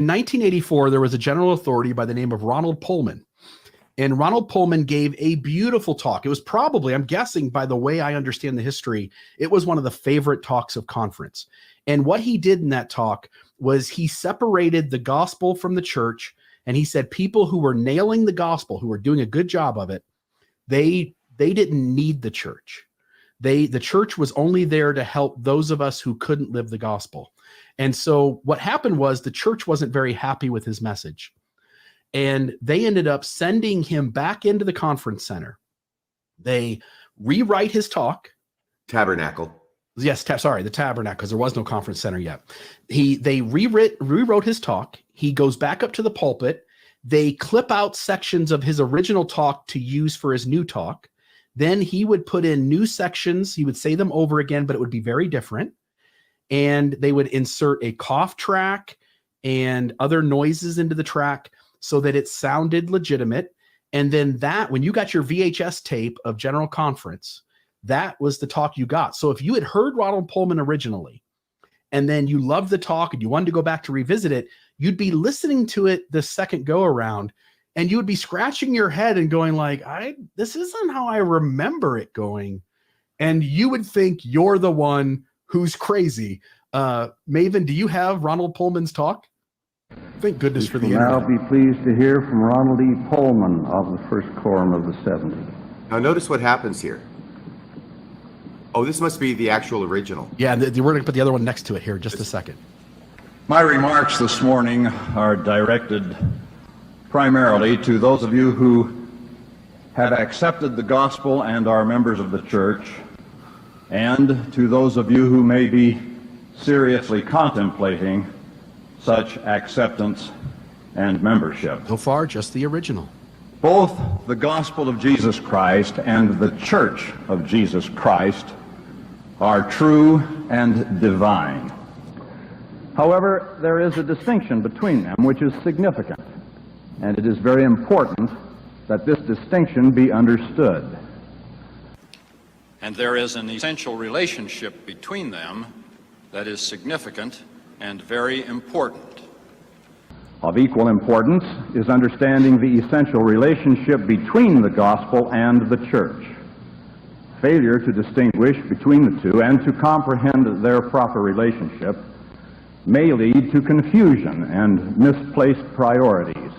In 1984, there was a general authority by the name of Ronald Poelman. And Ronald Poelman gave a beautiful talk. It was probably, I'm guessing by the way I understand the history, it was one of the favorite talks of conference. And what he did in that talk was he separated the gospel from the church. And he said people who were nailing the gospel, who were doing a good job of it, they didn't need the church. The church was only there to help those of us who couldn't live the gospel. And so what happened was the church wasn't very happy with his message. And they ended up sending him back into the conference center. They rewrite his talk. Tabernacle. Yes, the tabernacle, because there was no conference center yet. They rewrote his talk. He goes back up to the pulpit. They clip out sections of his original talk to use for his new talk. Then he would put in new sections. He would say them over again, but it would be very different. And they would insert a cough track and other noises into the track so that it sounded legitimate. And then that, when you got your VHS tape of General Conference, that was the talk you got. So if you had heard Ronald Poelman originally, and then you loved the talk and you wanted to go back to revisit it, you'd be listening to it the second go around, and you would be scratching your head and going like, this isn't how I remember it going. And you would think you're the one who's crazy. Maven, do you have Ronald Poelman's talk? Thank goodness for the internet. I'll be pleased to hear from Ronald E. Poelman of the First Quorum of the 70. Now notice what happens here. Oh, this must be the actual original. Yeah, we're going to put the other one next to it here in just a second. My remarks this morning are directed primarily to those of you who have accepted the gospel and are members of the church, and to those of you who may be seriously contemplating such acceptance and membership. So far, just the original. Both the gospel of Jesus Christ and the church of Jesus Christ are true and divine. However, there is a distinction between them which is significant, and it is very important that this distinction be understood. And there is an essential relationship between them that is significant and very important. Of equal importance is understanding the essential relationship between the gospel and the church. Failure to distinguish between the two and to comprehend their proper relationship may lead to confusion and misplaced priorities,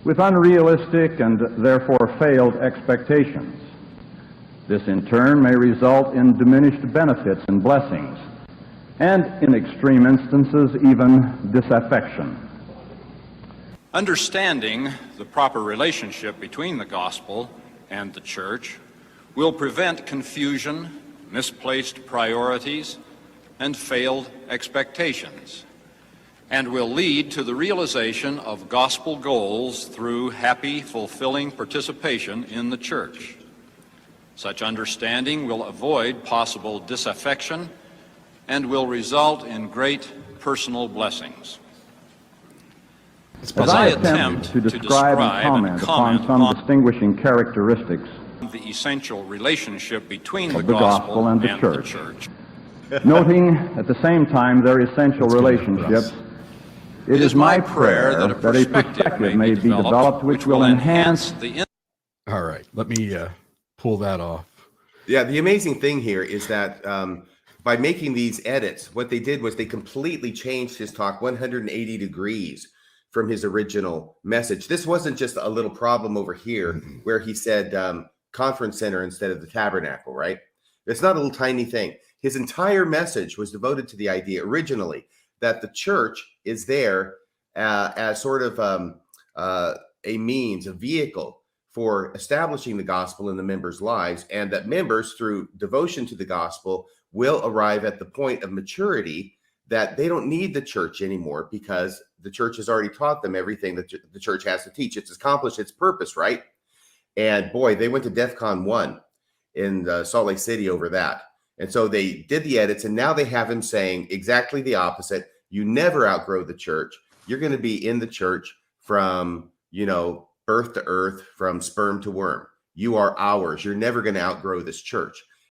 with unrealistic and therefore failed expectations. This in turn may result in diminished benefits and blessings, and in extreme instances even disaffection. Understanding the proper relationship between the gospel and the church will prevent confusion, misplaced priorities, and failed expectations, and will lead to the realization of gospel goals through happy, fulfilling participation in the church. Such understanding will avoid possible disaffection and will result in great personal blessings. As I attempt to describe and comment upon some distinguishing characteristics the essential relationship between of the gospel and the church, noting at the same time their essential relationships, it is my prayer that a perspective may be developed which will enhance the... All right, let me pull that off. Yeah, the amazing thing here is that by making these edits, what they did was they completely changed his talk 180 degrees from his original message. This wasn't just a little problem over here where he said conference center instead of the tabernacle, right? It's not a little tiny thing. His entire message was devoted to the idea originally that the church is there as sort of a means, a vehicle for establishing the gospel in the members' lives, and that members, through devotion to the gospel, will arrive at the point of maturity that they don't need the church anymore because the church has already taught them everything that the church has to teach. It's accomplished its purpose, right? And boy, they went to DEF CON 1 in Salt Lake City over that. And so they did the edits, and now they have him saying exactly the opposite. You never outgrow the church. You're going to be in the church from, birth to earth, from sperm to worm. You are ours. You're never going to outgrow this church.